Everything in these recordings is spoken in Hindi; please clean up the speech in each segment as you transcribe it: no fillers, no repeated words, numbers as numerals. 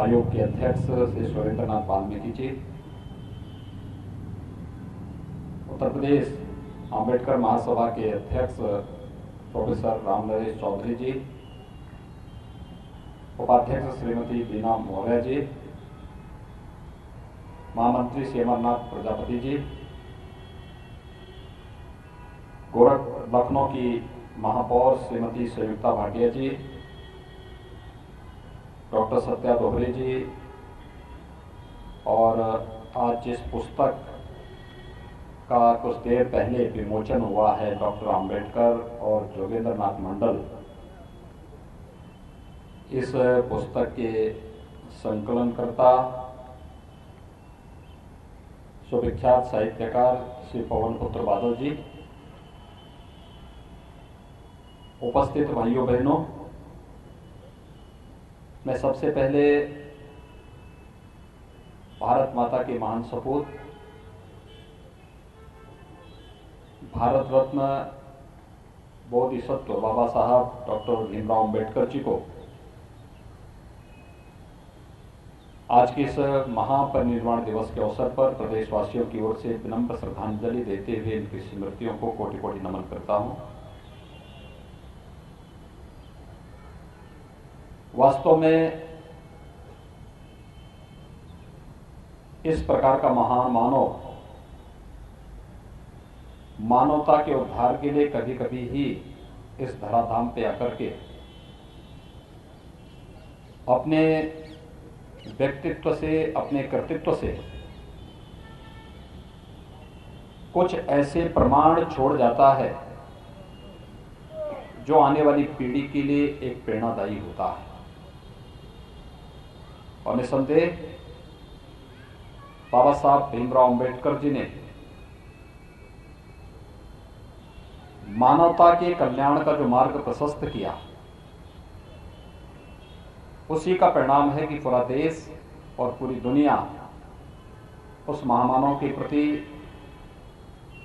आयोग के अध्यक्ष श्री सुरेंद्रनाथ वाल्मीकि जी, उत्तर प्रदेश अंबेडकर महासभा के अध्यक्ष प्रोफेसर राम नरेश चौधरी जी, उपाध्यक्ष श्रीमती बीना मौर्य जी, महामंत्री श्री अमरनाथ प्रजापति जी, लखनऊ की महापौर श्रीमती संयुक्ता भाटिया जी, डॉक्टर सत्या दोहरे जी, और आज जिस पुस्तक का कुछ देर पहले विमोचन हुआ है, डॉक्टर अंबेडकर और जोगेंद्र नाथ मंडल, इस पुस्तक के संकलनकर्ता सुविख्यात साहित्यकार श्री पवन पुत्र बादल जी, उपस्थित भाइयों बहनों, मैं सबसे पहले भारत माता के महान सपूत भारत रत्न बोधिसत्व बाबा साहब डॉक्टर भीमराव अंबेडकर जी को आज के इस महापरिनिर्वाण दिवस के अवसर पर प्रदेशवासियों की ओर से विनम्र श्रद्धांजलि देते हुए इनकी स्मृतियों को कोटि कोटि नमन करता हूं। वास्तव में इस प्रकार का महान मानव मानवता के उद्धार के लिए कभी कभी ही इस धराधाम पे आकर के अपने व्यक्तित्व से, अपने कर्तृत्व से कुछ ऐसे प्रमाण छोड़ जाता है जो आने वाली पीढ़ी के लिए एक प्रेरणादायी होता है। और निसंदेह बाबा साहब भीमराव अंबेडकर जी ने मानवता के कल्याण का जो मार्ग प्रशस्त किया, उसी का परिणाम है कि पूरा देश और पूरी दुनिया उस महामानव के प्रति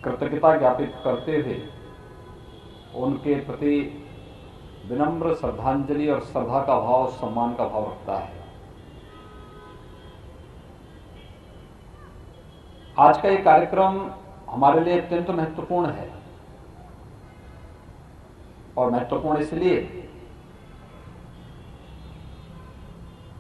कृतज्ञता ज्ञापित करते हुए उनके प्रति विनम्र श्रद्धांजलि और श्रद्धा का भाव, सम्मान का भाव रखता है। आज का ये कार्यक्रम हमारे लिए अत्यंत महत्वपूर्ण है, और महत्वपूर्ण इसलिए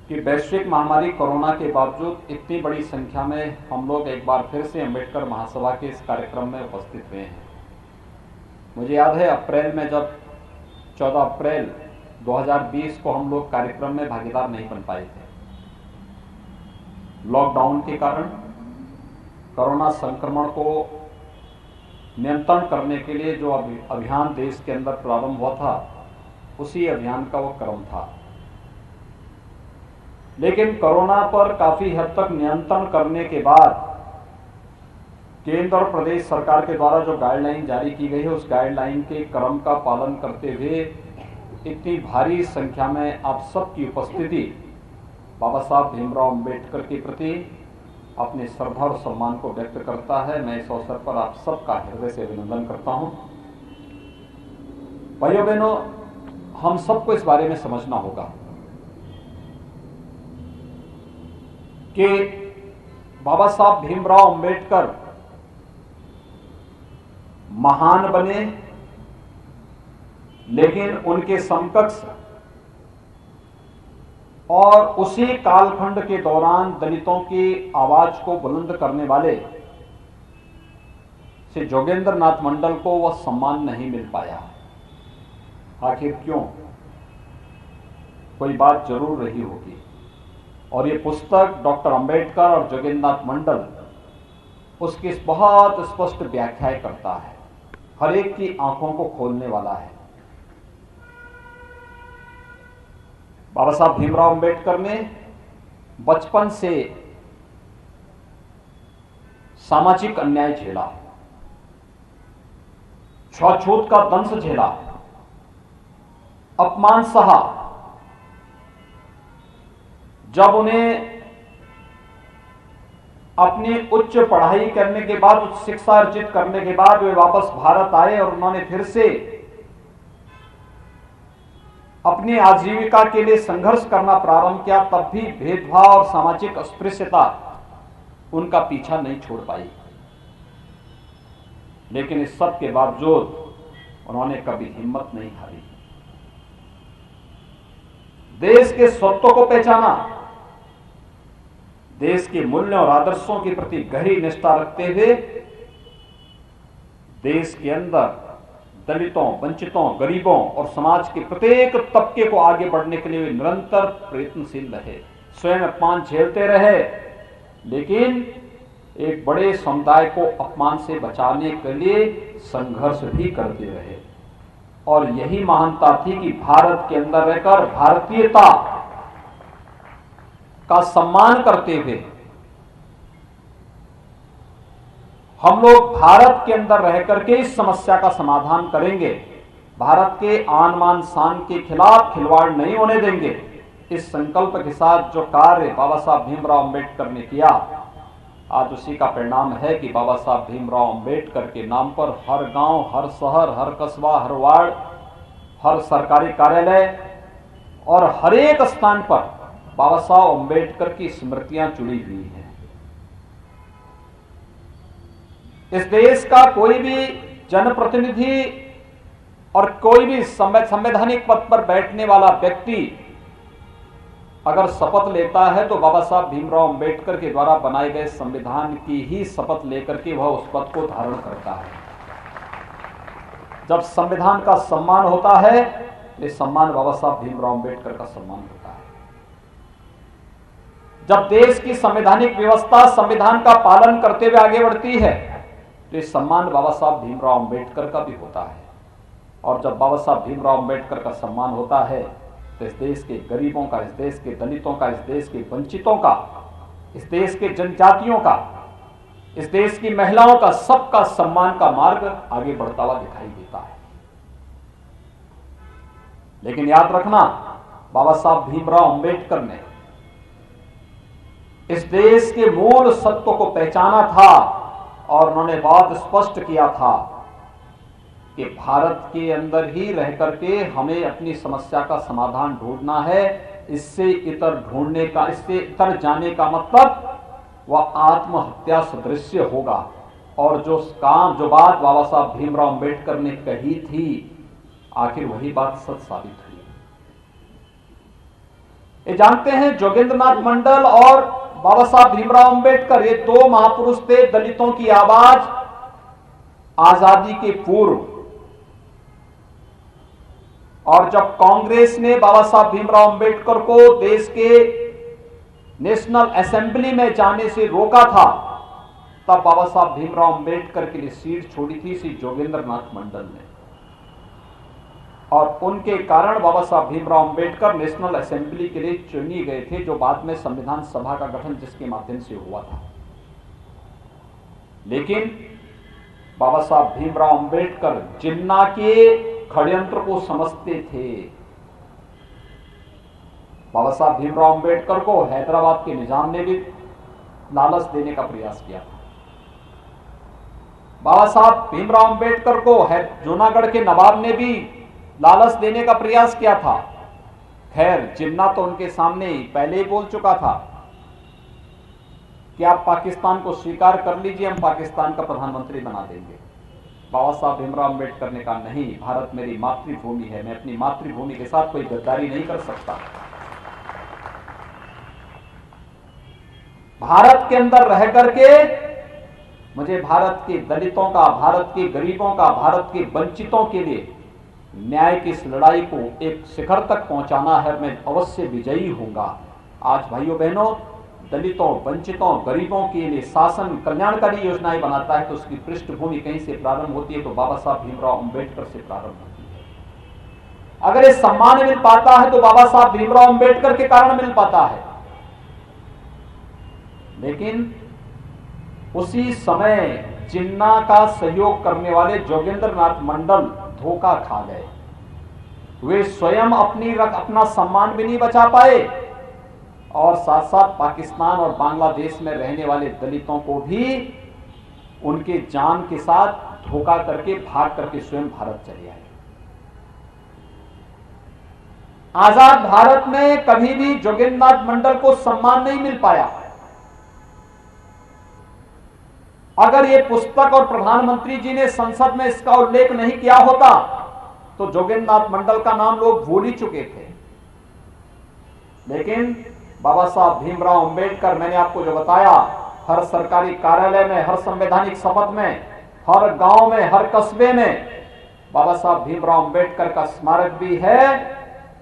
कि वैश्विक महामारी कोरोना के बावजूद इतनी बड़ी संख्या में हम लोग एक बार फिर से अंबेडकर महासभा के इस कार्यक्रम में उपस्थित हुए हैं। मुझे याद है अप्रैल में, जब 14 अप्रैल 2020 को हम लोग कार्यक्रम में भागीदार नहीं बन पाए थे। लॉकडाउन के कारण कोरोना संक्रमण को नियंत्रण करने के लिए जो अभियान देश के अंदर प्रारंभ हुआ था, उसी अभियान का वो क्रम था। लेकिन कोरोना पर काफी हद तक नियंत्रण करने के बाद केंद्र और प्रदेश सरकार के द्वारा जो गाइडलाइन जारी की गई है, उस गाइडलाइन के क्रम का पालन करते हुए इतनी भारी संख्या में आप सबकी उपस्थिति बाबा साहब भीमराव अंबेडकर के प्रति अपने श्रद्धा और सम्मान को व्यक्त करता है। मैं इस अवसर पर आप सबका हृदय से अभिनंदन करता हूं। भाइयों बहनों, हम सबको इस बारे में समझना होगा कि बाबा साहब भीमराव अंबेडकर महान बने, लेकिन उनके समकक्ष और उसी कालखंड के दौरान दलितों की आवाज को बुलंद करने वाले श्री जोगेंद्र नाथ मंडल को वह सम्मान नहीं मिल पाया। आखिर क्यों? कोई बात जरूर रही होगी, और ये पुस्तक डॉक्टर अंबेडकर और जोगेंद्र नाथ मंडल उसकी बहुत स्पष्ट व्याख्या करता है, हर एक की आंखों को खोलने वाला है। बाबा साहब भीमराव अंबेडकर ने बचपन से सामाजिक अन्याय झेला, छूत का दंश झेला, अपमान सहा। जब उन्हें अपनी उच्च पढ़ाई करने के बाद, उच्च शिक्षा अर्जित करने के बाद वे वापस भारत आए और उन्होंने फिर से अपनी आजीविका के लिए संघर्ष करना प्रारंभ किया, तब भी भेदभाव और सामाजिक अस्पृश्यता उनका पीछा नहीं छोड़ पाई। लेकिन इस सब के बावजूद उन्होंने कभी हिम्मत नहीं हारी। देश के स्वत्व को पहचाना, देश के मूल्यों और आदर्शों के प्रति गहरी निष्ठा रखते हुए देश के अंदर दलितों, वंचितों, गरीबों और समाज के प्रत्येक तबके को आगे बढ़ने के लिए वे निरंतर प्रयत्नशील रहे, स्वयं अपमान झेलते रहे, लेकिन एक बड़े समुदाय को अपमान से बचाने के लिए संघर्ष भी करते रहे। और यही महानता थी कि भारत के अंदर रहकर भारतीयता का सम्मान करते हुए हम लोग भारत के अंदर रहकर के इस समस्या का समाधान करेंगे, भारत के आन मान शान के खिलाफ खिलवाड़ नहीं होने देंगे। इस संकल्प के साथ जो कार्य बाबा साहब भीमराव अंबेडकर ने किया, आज उसी का परिणाम है कि बाबा साहब भीमराव अंबेडकर के नाम पर हर गांव, हर शहर, हर कस्बा, हर वार्ड, हर सरकारी कार्यालय और हर एक स्थान पर बाबा साहब अंबेडकर की स्मृतियां जुड़ी हुई हैं। इस देश का कोई भी जनप्रतिनिधि और कोई भी संवैधानिक पद पर बैठने वाला व्यक्ति अगर शपथ लेता है तो बाबा साहब भीमराव अंबेडकर के द्वारा बनाए गए संविधान की ही शपथ लेकर के वह उस पद को धारण करता है। जब संविधान का सम्मान होता है, ये सम्मान बाबा साहब भीमराव अंबेडकर का सम्मान होता है। जब देश की संवैधानिक व्यवस्था संविधान का पालन करते हुए आगे बढ़ती है, तो ये सम्मान बाबा साहब भीमराव अंबेडकर का भी होता है। और जब बाबा साहब भीमराव अंबेडकर का सम्मान होता है, तो इस देश के गरीबों का, इस देश के दलितों का, इस देश के वंचितों का, इस देश के जनजातियों का, इस देश की महिलाओं का, सबका सम्मान का मार्ग आगे बढ़ता हुआ दिखाई देता है। लेकिन याद रखना, बाबा साहब भीमराव अंबेडकर ने इस देश के मूल सत्व को पहचाना था और उन्होंने बहुत स्पष्ट किया था कि भारत के अंदर ही रह करके हमें अपनी समस्या का समाधान ढूंढना है। इससे इतर ढूंढने का, इससे इतर जाने का मतलब वह आत्महत्या सदृश होगा। और जो बात बाबा साहब भीमराव अंबेडकर ने कही थी, आखिर वही बात सच साबित हुई। ये जानते हैं, जोगेंद्रनाथ मंडल और बाबा साहब भीमराव अंबेडकर, ये दो महापुरुष थे दलितों की आवाज आजादी के पूर्व। और जब कांग्रेस ने बाबा साहब भीमराव अंबेडकर को देश के नेशनल असेंबली में जाने से रोका था, तब बाबा साहब भीमराव अंबेडकर के लिए सीट छोड़ी थी श्री जोगेंद्रनाथ मंडल ने। और उनके कारण बाबा साहब भीमराव अंबेडकर नेशनल असेंबली के लिए चुने गए थे, जो बाद में संविधान सभा का गठन जिसके माध्यम से हुआ था। लेकिन बाबा साहब भीमराव अंबेडकर जिन्ना के षड्यंत्र को समझते थे। बाबा साहब भीमराव अंबेडकर को हैदराबाद के निजाम ने भी लालच देने का प्रयास किया था। बाबा साहब भीमराव अंबेडकर को जूनागढ़ के नवाब ने भी लालच देने का प्रयास किया था। खैर, जिन्ना तो उनके सामने पहले ही बोल चुका था कि आप पाकिस्तान को स्वीकार कर लीजिए, हम पाकिस्तान का प्रधानमंत्री बना देंगे। बाबा साहब भीमराव अंबेडकर ने कहा, नहीं, भारत मेरी मातृभूमि है, मैं अपनी मातृभूमि के साथ कोई गद्दारी नहीं कर सकता। भारत के अंदर रह करके मुझे भारत के दलितों का, भारत के गरीबों का, भारत के वंचितों के लिए न्याय की इस लड़ाई को एक शिखर तक पहुंचाना है। मैं अवश्य विजयी होऊंगा। आज भाइयों बहनों, दलितों, वंचितों, गरीबों के लिए शासन कल्याणकारी योजनाएं बनाता है तो उसकी पृष्ठभूमि कहीं से प्रारंभ होती है, तो बाबा साहब भीमराव अंबेडकर से प्रारंभ होती है। अगर ये सम्मान मिल पाता है तो बाबा साहब भीमराव अंबेडकर के कारण मिल पाता है। लेकिन उसी समय जिन्ना का सहयोग करने वाले जोगेंद्रनाथ मंडल धोखा खा गए। वे स्वयं अपना सम्मान भी नहीं बचा पाए और साथ साथ पाकिस्तान और बांग्लादेश में रहने वाले दलितों को भी उनके जान के साथ धोखा करके भाग करके स्वयं भारत चले आए। आजाद भारत में कभी भी जोगेंद्रनाथ मंडल को सम्मान नहीं मिल पाया। अगर ये पुस्तक और प्रधानमंत्री जी ने संसद में इसका उल्लेख नहीं किया होता तो जोगेंद्रनाथ मंडल का नाम लोग भूल ही चुके थे। लेकिन बाबा साहब भीमराव अंबेडकर, मैंने आपको जो बताया, हर सरकारी कार्यालय में, हर संवैधानिक शपथ में, हर गांव में, हर कस्बे में बाबा साहब भीमराव अंबेडकर का स्मारक भी है।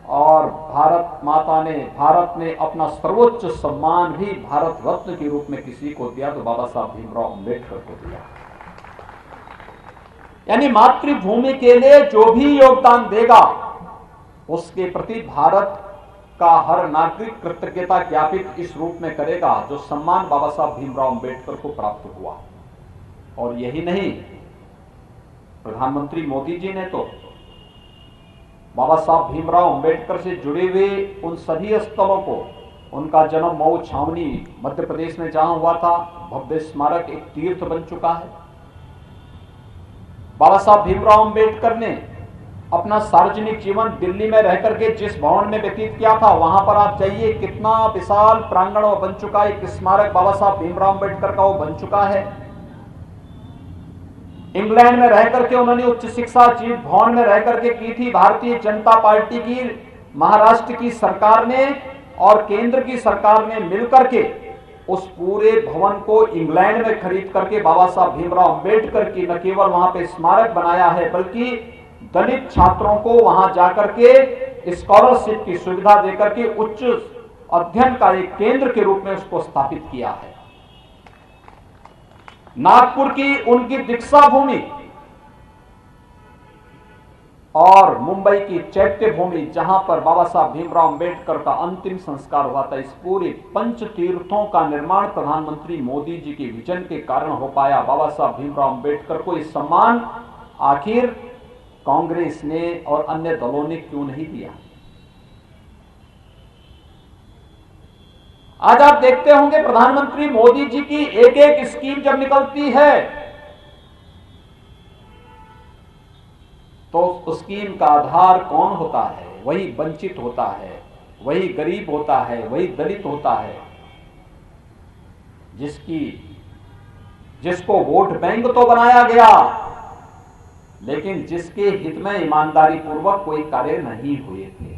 और भारत ने अपना सर्वोच्च सम्मान भी भारत रत्न के रूप में किसी को दिया तो बाबा साहब भीमराव अंबेडकर को दिया। यानी मातृभूमि के लिए जो भी योगदान देगा उसके प्रति भारत का हर नागरिक कृतज्ञता ज्ञापित इस रूप में करेगा जो सम्मान बाबा साहब भीमराव अंबेडकर को प्राप्त हुआ। और यही नहीं, प्रधानमंत्री मोदी जी ने तो बाबा साहब भीमराव अंबेडकर से जुड़े हुए उन सभी स्थलों को, उनका जन्म मऊ छावनी मध्य प्रदेश में जहां हुआ था, भव्य स्मारक एक तीर्थ बन चुका है। बाबा साहब भीमराव अंबेडकर ने अपना सार्वजनिक जीवन दिल्ली में रहकर के जिस भवन में व्यतीत किया था, वहां पर आप जाइए, कितना विशाल प्रांगण बन चुका है। एक स्मारक बाबा साहब भीमराव अंबेडकर का वो बन चुका है। इंग्लैंड में रहकर के उन्होंने उच्च शिक्षा जीत भवन में रहकर के की थी। भारतीय जनता पार्टी की महाराष्ट्र की सरकार ने और केंद्र की सरकार ने मिलकर के उस पूरे भवन को इंग्लैंड में खरीद करके बाबा साहब भीमराव अंबेडकर की न केवल वहां पे स्मारक बनाया है, बल्कि दलित छात्रों को वहां जाकर के स्कॉलरशिप की सुविधा देकर के उच्च अध्ययन का एक केंद्र के रूप में उसको स्थापित किया है। नागपुर की उनकी दीक्षा भूमि और मुंबई की चैत्य भूमि, जहां पर बाबा साहब भीमराव अंबेडकर का अंतिम संस्कार हुआ था, इस पूरे पंच तीर्थों का निर्माण प्रधानमंत्री मोदी जी के विजन के कारण हो पाया। बाबा साहब भीमराव अंबेडकर को इस सम्मान आखिर कांग्रेस ने और अन्य दलों ने क्यों नहीं दिया? आज आप देखते होंगे प्रधानमंत्री मोदी जी की एक एक स्कीम जब निकलती है तो उस स्कीम का आधार कौन होता है? वही वंचित होता है, वही गरीब होता है, वही दलित होता है, जिसको वोट बैंक तो बनाया गया लेकिन जिसके हित में ईमानदारी पूर्वक कोई कार्य नहीं हुए थे।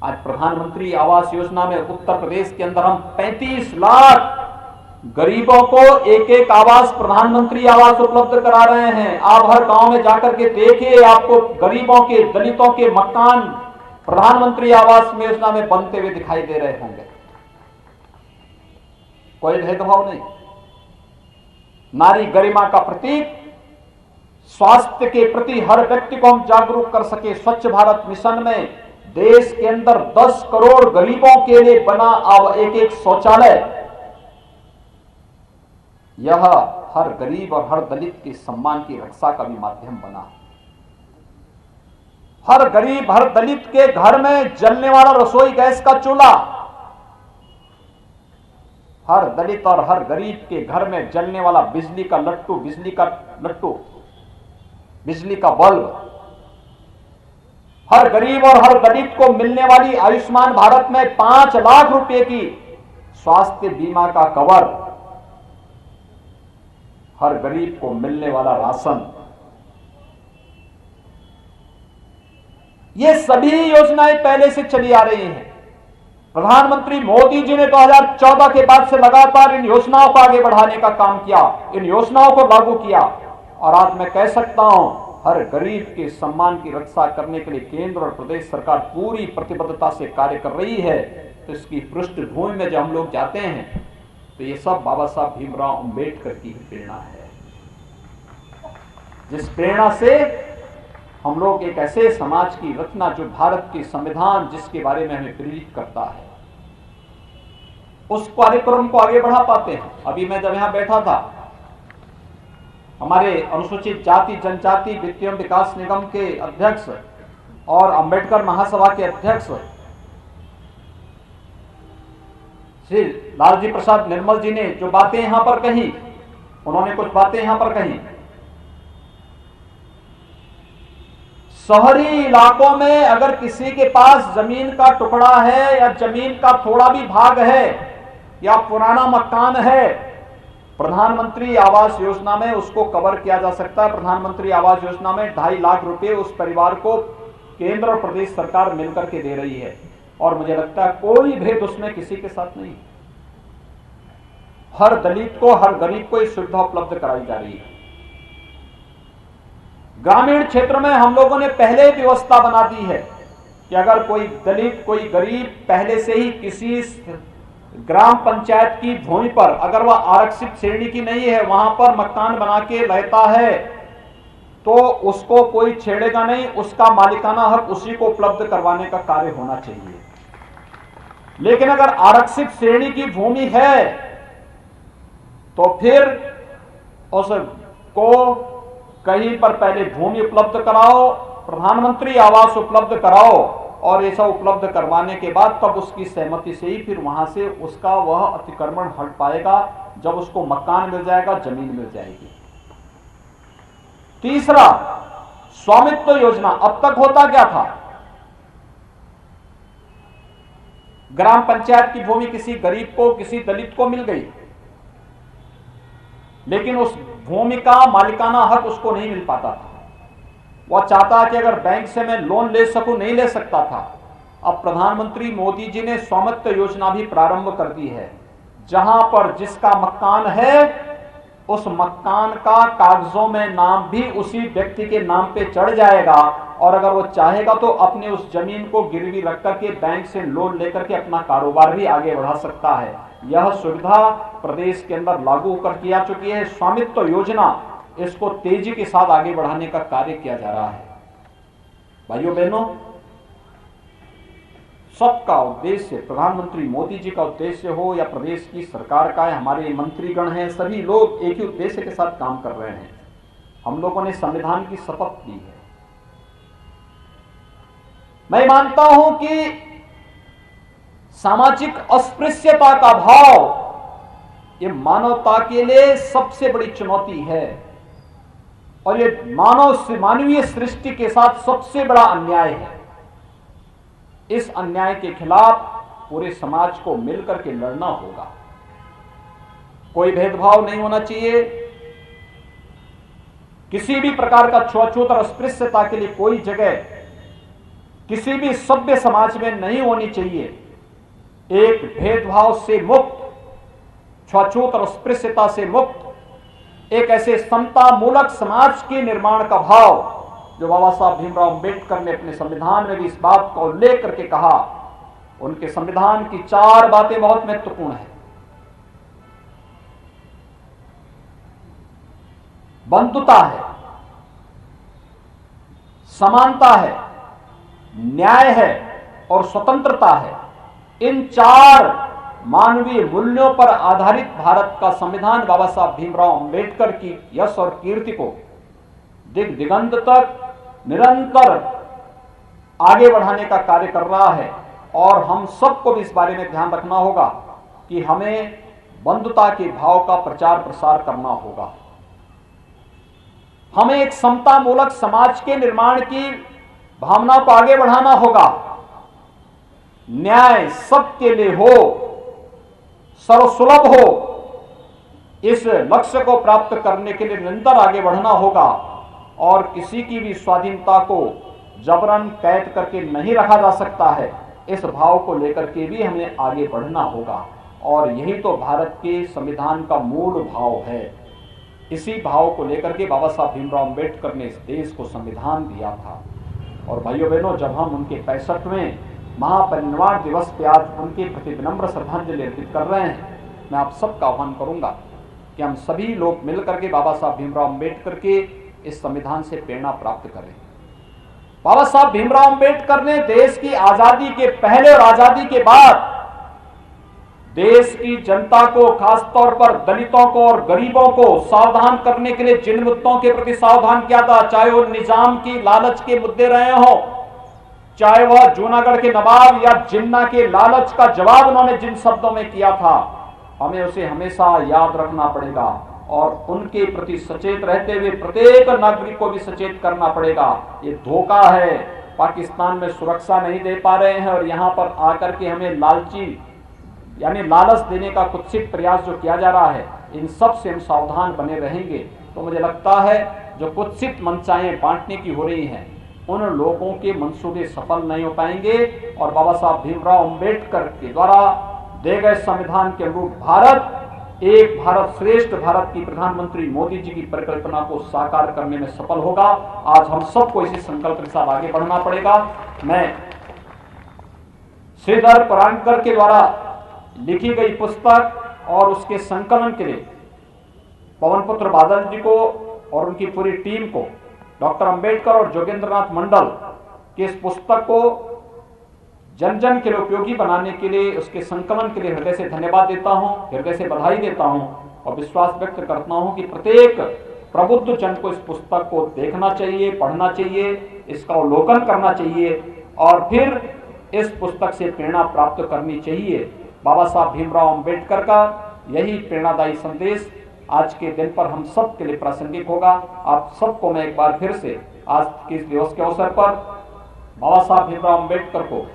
आज प्रधानमंत्री आवास योजना में उत्तर प्रदेश के अंदर हम 35 लाख गरीबों को एक एक आवास, प्रधानमंत्री आवास उपलब्ध करा रहे हैं। आप हर गांव में जाकर के देखिए, आपको गरीबों के, दलितों के मकान प्रधानमंत्री आवास योजना में बनते हुए दिखाई दे रहे होंगे। कोई भेदभाव नहीं। नारी गरिमा का प्रतीक, स्वास्थ्य के प्रति हर व्यक्ति को हम जागरूक कर सके। स्वच्छ भारत मिशन में देश के अंदर 10 करोड़ गरीबों के लिए बना एक एक शौचालय, यह हर गरीब और हर दलित के सम्मान की रक्षा का भी माध्यम बना। हर गरीब, हर दलित के घर में जलने वाला रसोई गैस का चूल्हा, हर दलित और हर गरीब के घर में जलने वाला बिजली का लट्टू, बिजली का बल्ब, हर गरीब और हर दलित को मिलने वाली आयुष्मान भारत में 5 लाख रुपए की स्वास्थ्य बीमा का कवर, हर गरीब को मिलने वाला राशन, ये सभी योजनाएं पहले से चली आ रही हैं। प्रधानमंत्री मोदी जी ने 2014 के बाद से लगातार इन योजनाओं को आगे बढ़ाने का काम किया, इन योजनाओं को लागू किया और आज मैं कह सकता हूं हर गरीब के सम्मान की रक्षा करने के लिए केंद्र और प्रदेश सरकार पूरी प्रतिबद्धता से कार्य कर रही है। तो इसकी पृष्ठभूमि में जब हम लोग जाते हैं तो ये सब बाबा साहब भीमराव अंबेडकर की प्रेरणा है, जिस प्रेरणा से हम लोग एक ऐसे समाज की रचना, जो भारत के संविधान जिसके बारे में हमें प्रेरित करता है, उस कार्यक्रम को आगे बढ़ा पाते हैं। अभी मैं जब यहां बैठा था, हमारे अनुसूचित जाति जनजाति वित्तीय विकास निगम के अध्यक्ष और अंबेडकर महासभा के अध्यक्ष श्री लालजी प्रसाद निर्मल जी ने जो बातें यहां पर कही, उन्होंने कुछ बातें यहां पर कही। शहरी इलाकों में अगर किसी के पास जमीन का टुकड़ा है या जमीन का थोड़ा भी भाग है या पुराना मकान है, प्रधानमंत्री आवास योजना में उसको कवर किया जा सकता है। प्रधानमंत्री आवास योजना में 2.5 लाख रुपए उस परिवार को केंद्र और प्रदेश सरकार मिलकर के दे रही है, और मुझे लगता है कोई भेद उसमें किसी के साथ नहीं। हर दलित को, हर गरीब को ये सुविधा उपलब्ध कराई जा रही है। ग्रामीण क्षेत्र में हम लोगों ने पहले व्यवस्था बना दी है कि अगर कोई दलित, कोई गरीब पहले से ही किसी ग्राम पंचायत की भूमि पर, अगर वह आरक्षित श्रेणी की नहीं है, वहां पर मकान बना के रहता है, तो उसको कोई छेड़ेगा नहीं, उसका मालिकाना हक उसी को उपलब्ध करवाने का कार्य होना चाहिए। लेकिन अगर आरक्षित श्रेणी की भूमि है तो फिर उसको कहीं पर पहले भूमि उपलब्ध कराओ, प्रधानमंत्री आवास उपलब्ध कराओ, और ऐसा उपलब्ध करवाने के बाद तब उसकी सहमति से ही फिर वहां से उसका वह अतिक्रमण हट पाएगा, जब उसको मकान मिल जाएगा, जमीन मिल जाएगी। तीसरा, स्वामित्व योजना। अब तक होता क्या था, ग्राम पंचायत की भूमि किसी गरीब को, किसी दलित को मिल गई, लेकिन उस भूमि का मालिकाना हक उसको नहीं मिल पाता था। वह चाहता कि अगर बैंक से मैं लोन ले सकूं, नहीं ले सकता था। अब प्रधानमंत्री मोदी जी ने स्वामित्व योजना भी प्रारंभ कर दी है, जहां पर जिसका मकान है उस मकान का कागजों में नाम भी उसी व्यक्ति के नाम पे चढ़ जाएगा, और अगर वो चाहेगा तो अपने उस जमीन को गिरवी रख करके बैंक से लोन लेकर के अपना कारोबार भी आगे बढ़ा सकता है। यह सुविधा प्रदेश के अंदर लागू कर की जा चुकी है। स्वामित्व योजना, इसको तेजी के साथ आगे बढ़ाने का कार्य किया जा रहा है। भाइयों बहनों, सबका उद्देश्य, प्रधानमंत्री मोदी जी का उद्देश्य हो या प्रदेश की सरकार का है, हमारे मंत्रीगण हैं, सभी लोग एक ही उद्देश्य के साथ काम कर रहे हैं। हम लोगों ने संविधान की शपथ ली है। मैं मानता हूं कि सामाजिक अस्पृश्यता का भाव ये मानवता के लिए सबसे बड़ी चुनौती है, और ये मानवीय सृष्टि के साथ सबसे बड़ा अन्याय है। इस अन्याय के खिलाफ पूरे समाज को मिलकर के लड़ना होगा। कोई भेदभाव नहीं होना चाहिए, किसी भी प्रकार का छुआछूत और अस्पृश्यता के लिए कोई जगह किसी भी सभ्य समाज में नहीं होनी चाहिए। एक भेदभाव से मुक्त, छुआछूत और अस्पृश्यता से मुक्त एक ऐसे समता मूलक समाज के निर्माण का भाव, जो बाबा साहब भीमराव अंबेडकर ने अपने संविधान में भी इस बात को उल्लेख करके कहा। उनके संविधान की 4 बातें बहुत महत्वपूर्ण है। बंधुता है, समानता है, न्याय है और स्वतंत्रता है। इन 4 मानवीय मूल्यों पर आधारित भारत का संविधान बाबा साहब भीमराव अंबेडकर की यश और कीर्ति को दिग दिगंत तक निरंतर आगे बढ़ाने का कार्य कर रहा है। और हम सबको भी इस बारे में ध्यान रखना होगा कि हमें बंधुता के भाव का प्रचार प्रसार करना होगा। हमें एक समता मूलक समाज के निर्माण की भावना को आगे बढ़ाना होगा। न्याय सबके लिए हो, सर्वसुलभ हो, इस लक्ष्य को प्राप्त करने के लिए निरंतर आगे बढ़ना होगा। और किसी की भी स्वाधीनता को जबरन कैद करके नहीं रखा जा सकता है। इस भाव को लेकर के भी हमें आगे बढ़ना होगा, और यही तो भारत के संविधान का मूल भाव है। इसी भाव को लेकर के बाबा साहब भीमराव अंबेडकर ने इस देश को संविधान दिया था। और भाइयों बहनों, जब हम उनके 65वें महापरिनिर्वाण दिवस पे आज उनके प्रति विनम्र श्रद्धांजलि अर्पित कर रहे हैं, मैं आप सबका आह्वान करूंगा कि हम सभी लोग मिलकर के बाबा साहब भीमराव अंबेडकर के इस संविधान से प्रेरणा प्राप्त करें। बाबा साहब भीमराव अंबेडकर ने देश की आजादी के पहले और आजादी के बाद देश की जनता को, खासतौर पर दलितों को और गरीबों को सावधान करने के लिए जिन मुद्दों के प्रति सावधान किया था, चाहे वो निजाम की लालच के मुद्दे रहे हों, चाहे वह जूनागढ़ के नवाब या जिन्ना के लालच का जवाब उन्होंने जिन शब्दों में किया था, हमें उसे हमेशा याद रखना पड़ेगा। और उनके प्रति सचेत रहते हुए प्रत्येक नागरिक को भी सचेत करना पड़ेगा। ये धोखा है, पाकिस्तान में सुरक्षा नहीं दे पा रहे हैं और यहाँ पर आकर के हमें लालची यानी लालच देने का कुत्सित प्रयास जो किया जा रहा है, इन सब से हम सावधान बने रहेंगे तो मुझे लगता है जो कुत्सित मंशाएं बांटने की हो रही हैं, उन लोगों के मंसूबे सफल नहीं हो पाएंगे और बाबा साहब भीमराव अंबेडकर के द्वारा दे गए संविधान के अनुरूप भारत, एक भारत श्रेष्ठ भारत की प्रधानमंत्री मोदी जी की परिकल्पना को साकार करने में सफल होगा। आज हम सबको इसी संकल्प के साथ आगे बढ़ना पड़ेगा। मैं श्रीधर परांकर के द्वारा लिखी गई पुस्तक और उसके संकलन के लिए पवन पुत्र बादल जी को और उनकी पूरी टीम को, डॉक्टर अंबेडकर और जोगेंद्रनाथ मंडल की इस पुस्तक को जन जन के लिए उपयोगी बनाने के लिए, उसके संकलन के लिए हृदय से धन्यवाद देता हूं, हृदय से बधाई देता हूं और विश्वास व्यक्त करता हूं कि प्रत्येक प्रबुद्ध जन को इस पुस्तक को देखना चाहिए, पढ़ना चाहिए, इसका अवलोकन करना चाहिए और फिर इस पुस्तक से प्रेरणा प्राप्त करनी चाहिए। बाबा साहब भीमराव अंबेडकर का यही प्रेरणादायी संदेश आज के दिन पर हम सब के लिए प्रासंगिक होगा। आप सबको मैं एक बार फिर से आज के इस दिवस के अवसर पर बाबा साहब भीमराव अंबेडकर को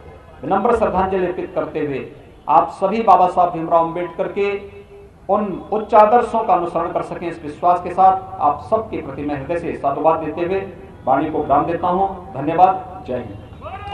विनम्र श्रद्धांजलि अर्पित करते हुए आप सभी बाबा साहब भीमराव अंबेडकर के उन उच्च आदर्शों का अनुसरण कर सकें, इस विश्वास के साथ आप सबके प्रति मैं हृदय से साधुवाद देते हुए वाणी को विराम देता हूं। धन्यवाद। जय हिंद।